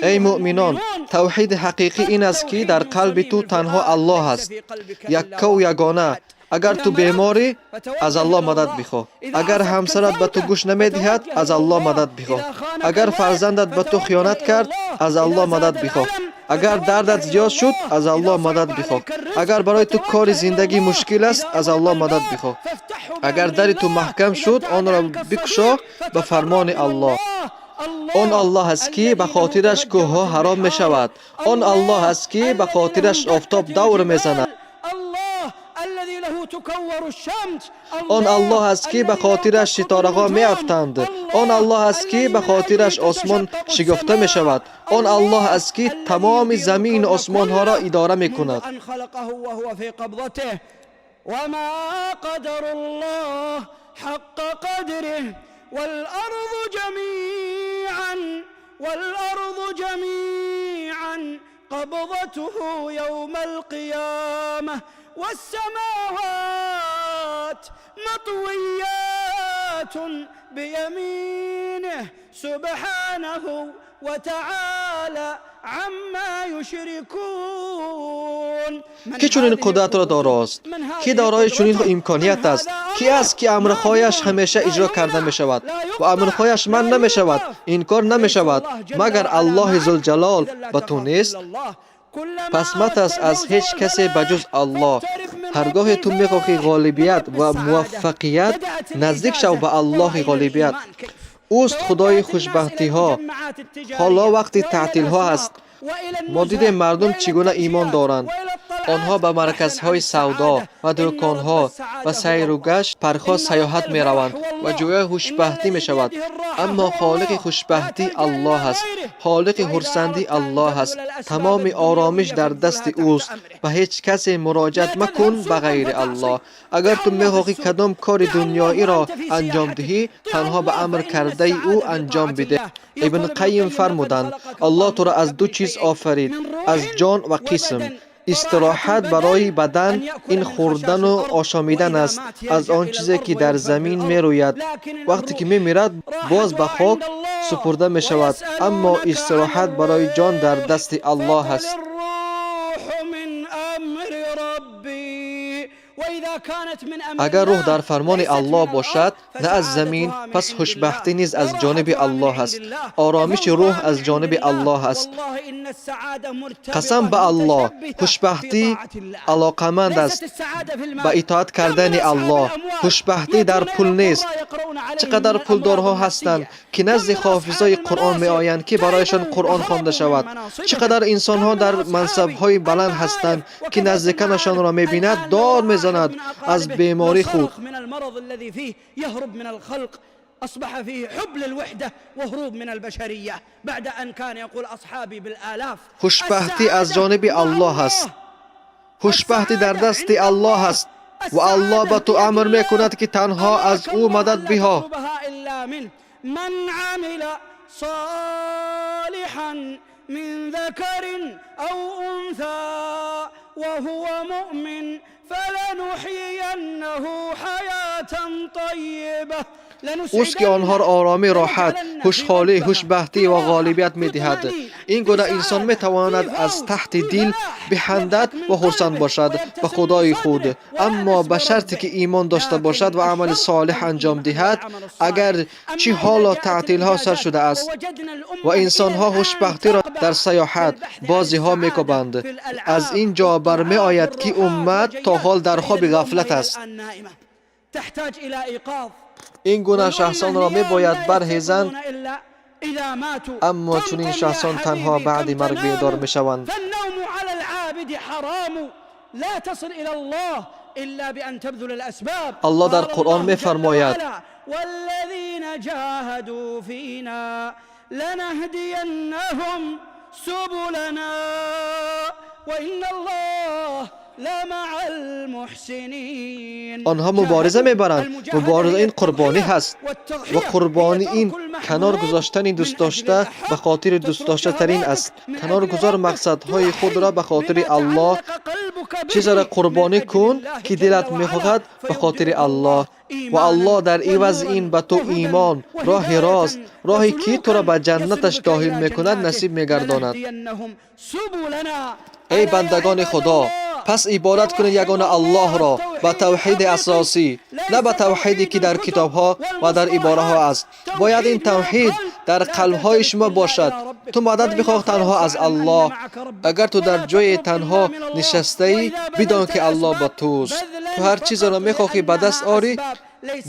ای مؤمنان، توحید حقیقی این است که در قلب تو تنها الله است، یک و یگانه. اگر تو بیماری، از الله مدد بخواه. اگر همسرت به تو گوش نمیدهد، از الله مدد بخواه. اگر فرزندت به تو خیانت کرد، از الله مدد بخواه. اگر دردت زیاد شد، از الله مدد بخواه. اگر برای تو کار زندگی مشکل است، از الله مدد بخواه. اگر در تو محکم شد، آن را بکشا به فرمان الله. آن الله است که به خاطرش کوه‌ها حرام می شود. آن الله است که به خاطرش آفتاب دور می زند. آن الله است که به خاطرش ستاره ها می افتند. آن الله است که به خاطرش آسمان شکفته می شود. آن الله است که تمام زمین و آسمان ها را اداره می کند. وما قدر الله حق قدره والأرض جميعا قبضته يوم القيامة والسماوات مطويات بيمينه سبحانه وتعالى عما يشركون. کی چنین قدرت را داراست؟ کی دارای چنین امکانیت است؟ کی است که امرخوایش همیشه اجرا کرده می شود و امرخوایش من نمی شود، این کار نمی شود مگر الله ذوالجلال به تو نیست؟ پس مترس از هیچ کسی بجز الله. هرگاه تو میخواهی غالبیت و موفقیت، نزدیک شو به الله غالبیت. اوست خدای خوشبختی ها. حالا وقت تعطیل ها است. ما دیدیم مردم چگونه ایمان دارند. آنها به مرکزهای سودا و دکانها و سیر و گشت پرخاص سیاحت می روند و جوی خوشبختی می شود. اما خالق خوشبختی الله است. خالق خرسندی الله است. تمام آرامش در دست اوست و هیچ کسی مراجعت مکن به غیر الله. اگر تو میخواهی کدام کار دنیایی را انجام دهی، تنها به امر کرده او انجام بده. ابن قیم فرمودند الله تو را از دو چیز آفرید، از جان و قسم. استراحت برای بدن این خوردن و آشامیدن است از آن چیزی که در زمین می روید. وقتی که می میرد باز به خاک سپرده می شود. اما استراحت برای جان در دست الله است. اگر روح در فرمان الله باشد، نه از زمین، پس خوشبختی نیز از جانب الله است. آرامش روح از جانب الله است. قسم به الله، خوشبختی علاقمند است به اطاعت کردن الله. خوشبختی در پول نیست. چقدر پولدارها هستند که نزد حافظای قرآن می آیند که برایشان قرآن خوانده شود. چقدر انسانها در منصب‌های بلند هستند که نزدیکانشان را می بیند دار می زند از بیماری خود. أصبح فيه حبل الوحدة وهروب من البشرية بعد أن كان يقول أصحابي بالآلاف. خوشبختی از جانب الله است. خوشبختی در دست الله است و الله به تو امر میکند که تنها از او مدد بخواه. من عمل صالحا من ذكر أو أنثى وهو مؤمن فلنحيينه حياة طيبة. اوست که آنها را آرامی، راحت، خوشحالی، خوشبختی و غالبیت می دهد. این گونه انسان می تواند از تحت دل بخندد و خرسند باشد به خدای خود، اما به شرطی که ایمان داشته باشد و عمل صالح انجام دهد. اگر چه حالا تعطیل ها سر شده است و انسان ها خوشبختی را در سیاحت، بازی ها می کوبند، از این جا برمی آید که امت تا حال در خواب غفلت است. این گونه شخصان را می باید برهیزند، اما چون این شخصان تنها بعد مرگ بیدار می شوند. الله در قرآن می فرماید والذین جاهدوا فینا لنهدینهم سبلنا وان الله لمع المحسنین. آنها مبارزه میبرند. مبارزه این قربانی هست و قربانی این کنار گذاشتن دوست داشته به خاطر دوست داشته ترین است. کنار گذار مقصدهای خود را به خاطر الله چیزی را قربانی کن که دلت میخواهد به خاطر الله و الله در عوض این به تو ایمان، راه راست، راهی که تو را به جنتش داخل میکند نصیب میگرداند. ای بندگان خدا، پس عبادت کنید یگانه الله را با توحید اساسی، نه با توحیدی که در کتابها و در عباره ها است. باید این توحید در قلب‌های شما باشد. تو مدد بخواه تنها از الله. اگر تو در جای تنها نشسته ای، بدان که الله با توست. تو هر چیز را میخواهی به دست آری،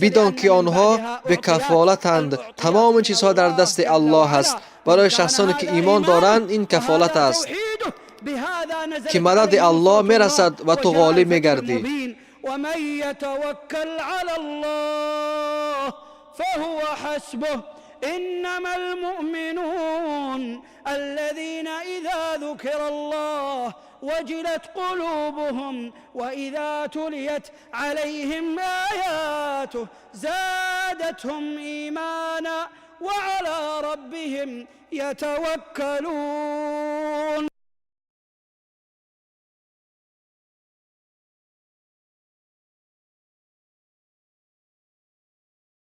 بدان که آنها به کفالتند. تمام چیزها در دست الله است. برای شخصانی که ایمان دارند این کفالت است که مدد الله میرسد و تو غالب میگردی. ومن يتوكل على الله فهو حسبه إنما المؤمنون الذين إذا ذكر الله وجلت قلوبهم وإذا تليت عليهم آياته زادتهم إيمانا وعلى ربهم يتوكلون.